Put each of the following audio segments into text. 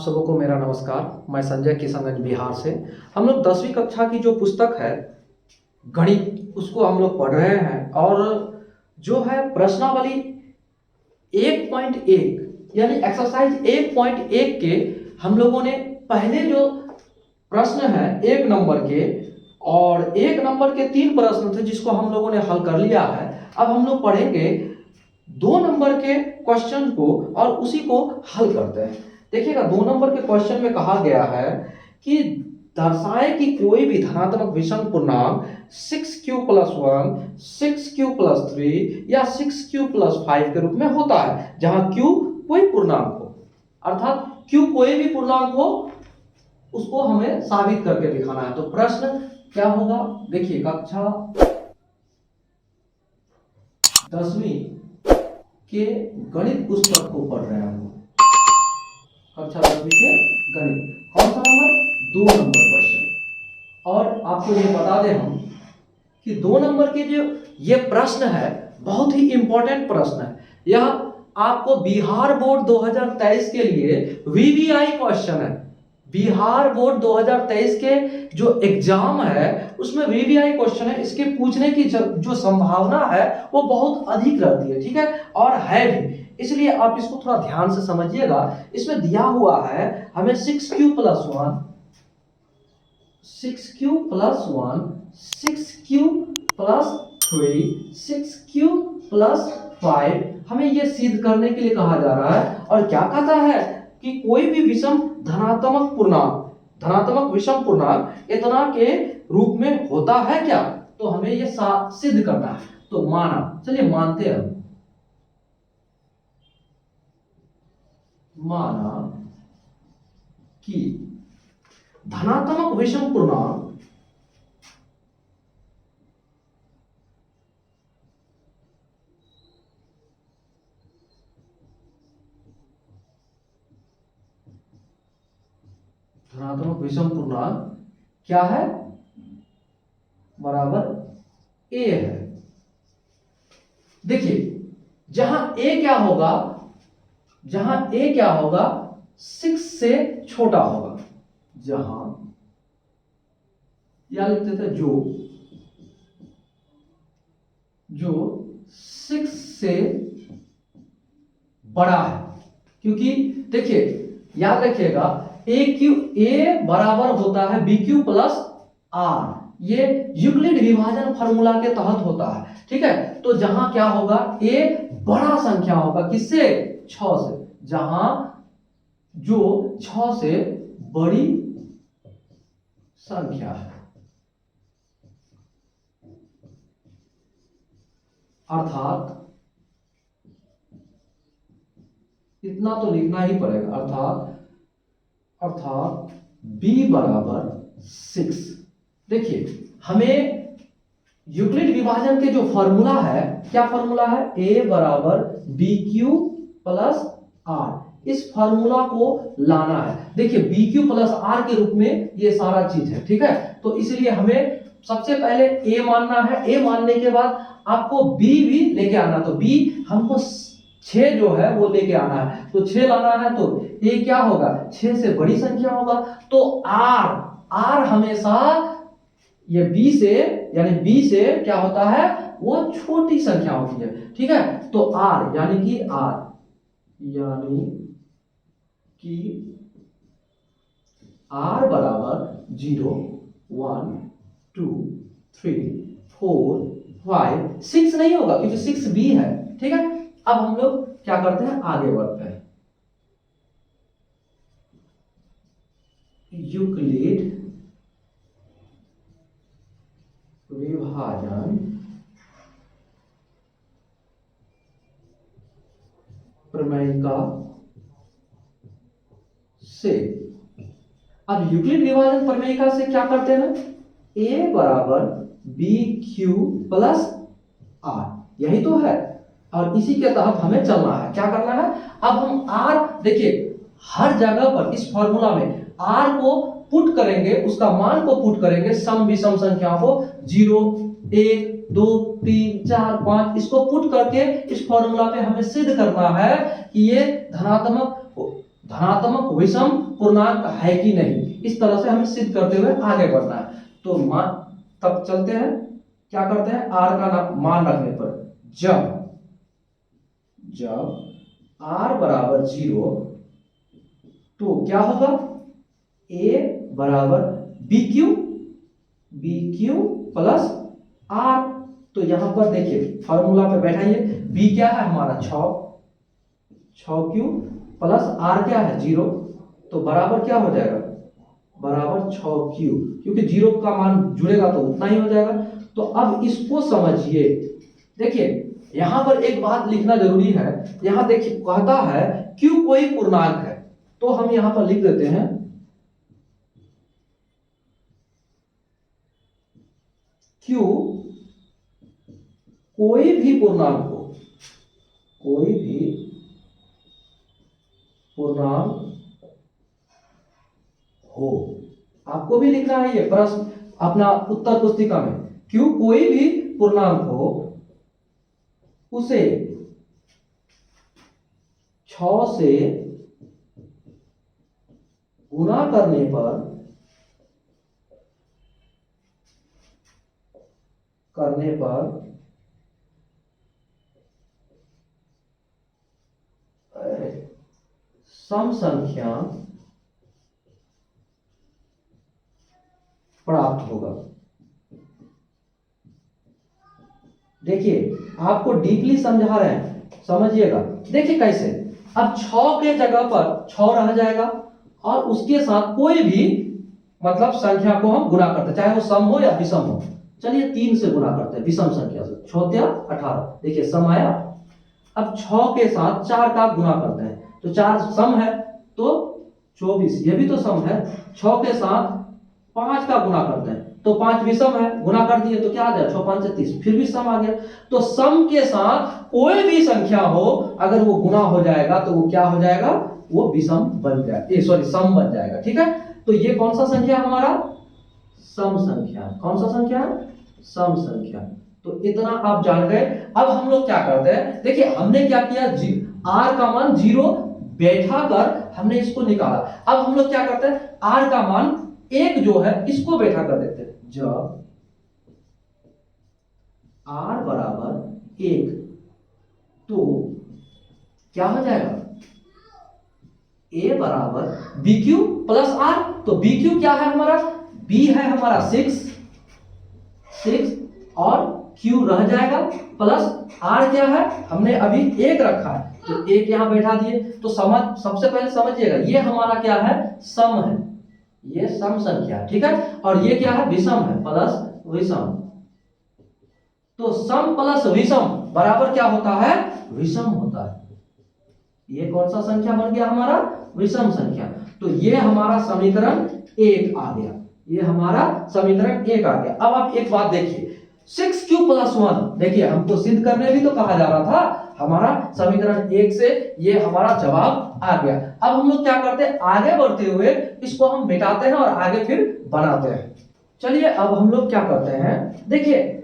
सबको मेरा नमस्कार। मैं संजय किशनगंज बिहार से। हम लोग 10वीं कक्षा की जो पुस्तक है गणित उसको हम लोग पढ़ रहे हैं और जो है प्रश्नावली 1.1 यानी एक्सरसाइज 1.1 के हम लोगों ने पहले जो प्रश्न है 1 नंबर के और 1 नंबर के 3 प्रश्न थे जिसको हम लोगों ने हल कर लिया है। अब हम लोग पढ़ेंगे 2 नंबर के क्वेश्चन को और उसी को हल करते हैं। देखिएगा 2 नंबर के क्वेश्चन में कहा गया है कि दर्शाए कि कोई भी धनात्मक विषम पूर्णांक 6q + 1, 6q + 3 या 6q + 5 के रूप में होता है, जहां q कोई पूर्णांक हो, अर्थात q कोई भी पूर्णांक हो उसको हमें साबित करके दिखाना है। तो प्रश्न क्या होगा, देखिए कक्षा 10वीं के गणित पुस्तक को पढ़ रहे हैं हम। कक्षा 10वीं के गणित कौन सा नंबर, 2 नंबर क्वेश्चन। और आपको ये बता दें हम कि 2 नंबर के जो ये प्रश्न है बहुत ही इंपॉर्टेंट प्रश्न है। यह आपको बिहार बोर्ड 2023 के लिए वीवीआई क्वेश्चन है। बिहार बोर्ड 2023 के जो एग्जाम है उसमें वीवीआई क्वेश्चन है। इसके पूछने की जो संभावना है वो बहुत अधिक रहती है, ठीक है, और है भी, इसलिए आप इसको थोड़ा ध्यान से समझिएगा। इसमें दिया हुआ है हमें 6q + 1, 6q + 1, 6q + 3, 6q + 5 हमें ये सिद्ध करने के लिए कहा जा रहा है। और क्या कहता है कि कोई भी विषम धनात्मक विषम पूर्णांक इतना के रूप में होता है क्या, तो हमें ये सिद्ध करना है। तो माना, चलिए मानते हैं, माना कि धनात्मक विषम पूर्णांक क्या है, बराबर a है। देखिए जहां a क्या होगा 6 से छोटा होगा, जहां या लिखते थे जो 6 से बड़ा है, क्योंकि देखिए याद रखिएगा a बराबर होता है bq + r, ये यूक्लिड विभाजन फार्मूला के तहत होता है, ठीक है। तो जहां क्या होगा a बड़ा संख्या होगा, किससे, 6 से, जहां जो 6 से बड़ी संख्या है, अर्थात इतना तो लिखना ही पड़ेगा, अर्थात b बराबर 6। देखिए हमें यूक्लिड विभाजन के जो फॉर्मूला है, क्या फॉर्मूला है, a बराबर bq + r, इस फॉर्मूला को लाना है। देखिए bq + r के रूप में ये सारा चीज है, ठीक है। तो इसलिए हमें सबसे पहले a मानना है, a मानने के बाद आपको b भी लेके आना। तो b हमको 6 जो है वो लेके आना है, तो 6 लाना है, तो a क्या होगा, 6 से बड़ी संख्या होगा। तो r हमेशा ये b से, यानी b से क्या होता है, वो छोटी संख्या होती है, ठीक है। तो r यानी कि r बराबर 0, 1, 2, 3, 4, 5, 6 नहीं होगा क्योंकि 6b है, ठीक है। अब हम लोग क्या करते हैं, आगे बढ़ते हैं। यूक्लिड विभाजन प्रमेयिका से, अब यूक्लिड विभाजन प्रमेयिका से क्या करते हैं, a बराबर bq + r, यही तो है, और इसी के तहत हमें चलना है। क्या करना है, अब हम r, देखिए हर जगह पर इस फॉर्मूला में r को पुट करेंगे, उसका मान को पुट करेंगे सम विषम संख्याओं को, 0, 1, 2, 3, 4, 5, इसको पुट करके इस फॉर्मूला पे हमें सिद्ध करना है कि ये धनात्मक विषम पूर्णांक है कि नहीं, इस तरह से हमें सिद्ध करते हुए आगे बढ़ना है। तो तब चलते हैं, क्या करते हैं, r का मान रखने पर जब r बराबर 0 तो क्या होगा, a बराबर BQ प्लस r। तो यहां पर देखिए फॉर्मूला पे बैठाइए, b क्या है हमारा 6Q प्लस r क्या है 0, तो बराबर क्या हो जाएगा, बराबर 6Q, क्योंकि 0 का मान जुड़ेगा तो उतना ही हो जाएगा। तो अब इसको समझिए, देखिए यहां पर एक बात लिखना जरूरी है, यहां देखिए कहता है Q कोई पूर्णांक है, तो हम यहां पर लिख देते हैं Q कोई भी पूर्णांक हो, कोई भी पूर्णांक हो, आपको भी लिखना है ये प्रश्न अपना उत्तर पुस्तिका में, Q कोई भी पूर्णांक हो उसे 6 से गुणा करने पर सम संख्या प्राप्त होगा। देखिए आपको डीपली समझा रहे हैं, समझिएगा। देखिए कैसे, अब 6 के जगह पर 6 रह जाएगा और उसके साथ कोई भी मतलब संख्या को हम गुणा करते हैं, चाहे वो सम हो या विषम हो। चलिए 3 से गुणा करते हैं, विषम संख्या से, 6 या 18, देखिए सम आया। अब 6 के साथ 4 का गुणा करते हैं, तो 4 सम है तो 24, ये भी तो सम है। 6 के साथ 5 का गुणा करते हैं तो 5 विषम है, गुणा कर दिए तो क्या आ जाए, 6 5 30, फिर भी सम आ गया। तो सम के साथ कोई भी संख्या हो, अगर वो गुणा हो जाएगा तो वो क्या हो जाएगा, वो विषम बन जाएगा, सॉरी सम बन जाएगा। ठीक है, तो ये कौन सा संख्या हमारा, सम संख्या। कौन सा संख्या, सम संख्या। तो इतना आप जान गए। अब हम लोग क्या करते हैं, देखिए हमने क्या किया, r का मान 0 बैठा कर हमने इसको निकाला। अब हम लोग क्या करते हैं, r का मान 1 जो है इसको बैठा कर देते हैं। जब r बराबर 1 तो क्या हो जाएगा, a बराबर BQ प्लस r। तो BQ क्या है हमारा, B है हमारा 6 और Q रह जाएगा, प्लस R क्या है, हमने अभी 1 रखा है तो 1 यहां बैठा दिए। तो सबसे पहले समझिएगा, ये हमारा क्या है, सम है, ये सम संख्या। ठीक है, और ये क्या है, विषम है, प्लस विषम। तो सम प्लस विषम बराबर क्या होता है, विषम होता है। ये कौन सा संख्या बन गया हमारा, विषम संख्या। तो ये हमारा समीकरण 1 आ गया, ये हमारा समीकरण 1 आ गया। अब आप एक बात देखिए, 6Q प्लस 1, देखिए हमको सिद्ध करने भी तो कहा जा रहा था, हमारा समीकरण 1 से ये हमारा जवाब आ गया। अब हम लोग क्या करते हैं, आगे बढ़ते हुए इसको हम मिटाते हैं और आगे फिर बनाते हैं। चलिए अब हम लोग क्या करते हैं, देखिए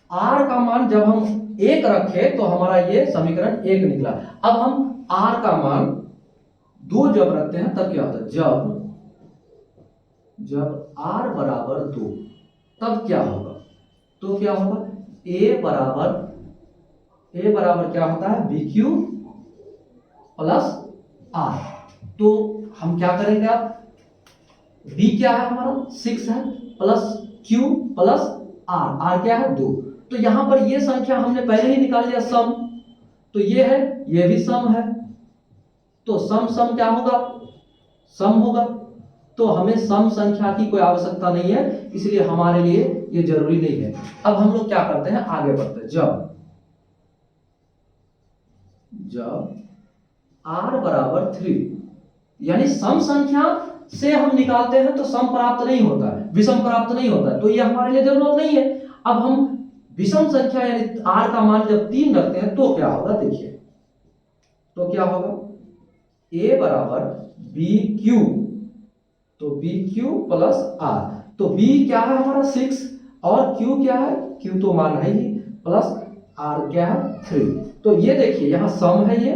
r का मान जब हम 1 रखे तो हमारा ये समीकरण 1 निकला। अब हम r का मान 2 जब रखते हैं तब क्या होता है, जब r बराबर 2 तब क्या होगा, तो क्या होगा, a बराबर क्या होता है, BQ प्लस r। तो हम क्या करेंगे, आप b क्या है हमारा 6 है, प्लस q प्लस r क्या है 2। तो यहां पर ये संख्या हमने पहले ही निकाल लिया सम, तो ये है, ये भी सम है, तो सम क्या होगा, सम होगा। तो हमें सम संख्या की कोई आवश्यकता नहीं है, इसलिए हमारे लिए ये जरूरी नहीं है। अब हम लोग क्या करते हैं, आगे बढ़ते हैं। जब r बराबर 3, यानी सम संख्या से हम निकालते हैं तो सम प्राप्त नहीं होता है, विषम प्राप्त नहीं होता है, तो ये हमारे लिए जरूरत नहीं है। अब हम विषम संख्या यानी r का मान जब 3 रखते हैं तो क्या होगा, देखिए तो क्या होगा, a बराबर BQ, तो BQ प्लस r। तो b क्या है हमारा 6 और q क्या है, q तो मान है ही, प्लस r क्या है 3। तो ये देखिए यहां सम है ये,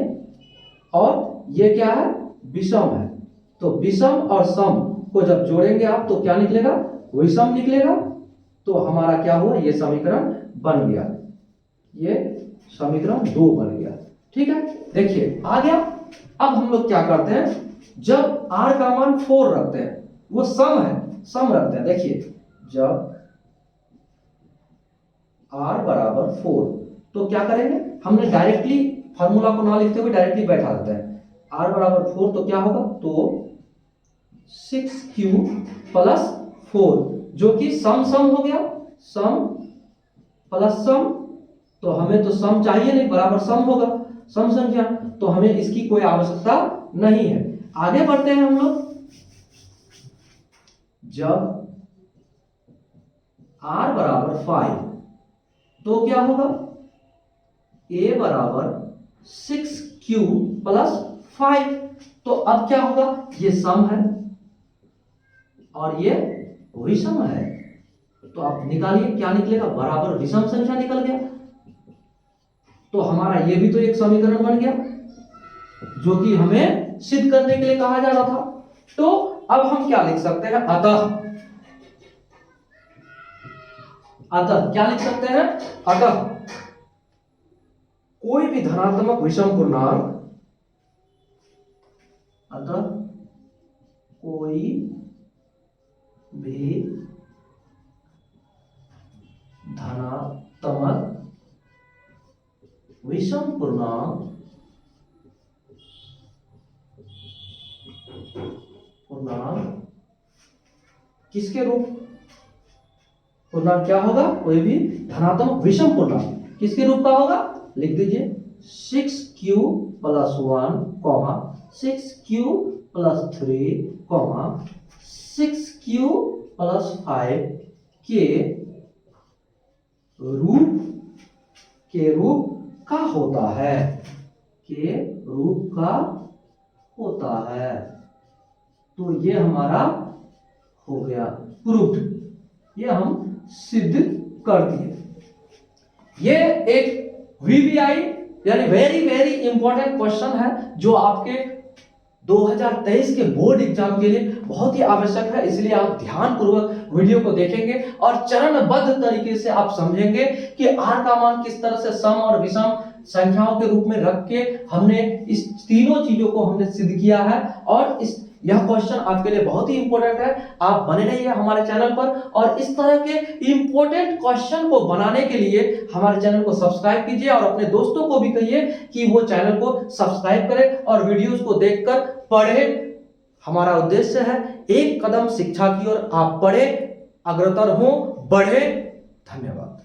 और ये क्या है विषम है। तो विषम और सम को जब जोड़ेंगे आप तो क्या निकलेगा, विषम निकलेगा। तो हमारा क्या हुआ, ये समीकरण बन गया, ये समीकरण 2 बन गया। ठीक है, देखिए आ गया। अब हम लोग क्या करते हैं, जब r का मान 4 रखते हैं, वो सम है, सम रखते हैं। देखिए जब r बराबर 4 तो क्या करेंगे, हमने डायरेक्टली फार्मूला को ना लिखते हुए डायरेक्टली बैठा देते हैं। r बराबर 4 तो क्या होगा, तो 6q प्लस 4 जो कि सम सम हो गया, सम प्लस सम। तो हमें तो सम चाहिए नहीं, बराबर सम होगा, सम संख्या, तो हमें इसकी कोई आवश्यकता नहीं है। आगे बढ़ते हैं हम लोग। जब r बराबर 5 तो क्या होगा, a बराबर 6q प्लस 5। तो अब क्या होगा, ये सम है और ये विषम है। तो आप निकालिए क्या निकलेगा, बराबर विषम संख्या निकल गया। तो हमारा ये भी तो एक समीकरण बन गया जो कि हमें सिद्ध करने के लिए कहा जा रहा था। तो अब हम क्या लिख सकते हैं, अतः, अतः क्या लिख सकते हैं, अतः कोई भी धनात्मक विषम पूर्णांक, अतः कोई भी धनात्मक विषम पूर्णांक किसके रूप, पूर्णांक क्या होगा, कोई भी धनात्मक विषम पूर्णांक किसके रूप का होगा, लिख दीजिए 6q plus 1 comma 6q plus 3 comma 6q plus 5 के रूप का होता है, के रूप का होता है। तो ये हमारा हो गया प्रूफ, ये हम सिद्ध कर दिए। ये एक वीवीआई यानी वेरी वेरी इंपॉर्टेंट क्वेश्चन है जो आपके 2023 के बोर्ड एग्जाम के लिए बहुत ही आवश्यक है। इसलिए आप ध्यानपूर्वक वीडियो को देखेंगे और चरणबद्ध तरीके से आप समझेंगे कि r का मान किस तरह से सम और विषम संख्याओं के रूप में रख के हमने इस तीनों चीजों को हमने सिद्ध किया है। और यह क्वेश्चन आपके लिए बहुत ही इंपॉर्टेंट है। आप बने रहिए हमारे चैनल पर और इस तरह के इंपॉर्टेंट क्वेश्चन को बनाने के लिए हमारे चैनल को सब्सक्राइब कीजिए और अपने दोस्तों को भी कहिए कि वो चैनल को सब्सक्राइब करें और वीडियोस को देखकर पढ़े। हमारा उद्देश्य है एक कदम शिक्षा की ओर आप पढ़े, अग्रसर हो, बढ़े। धन्यवाद।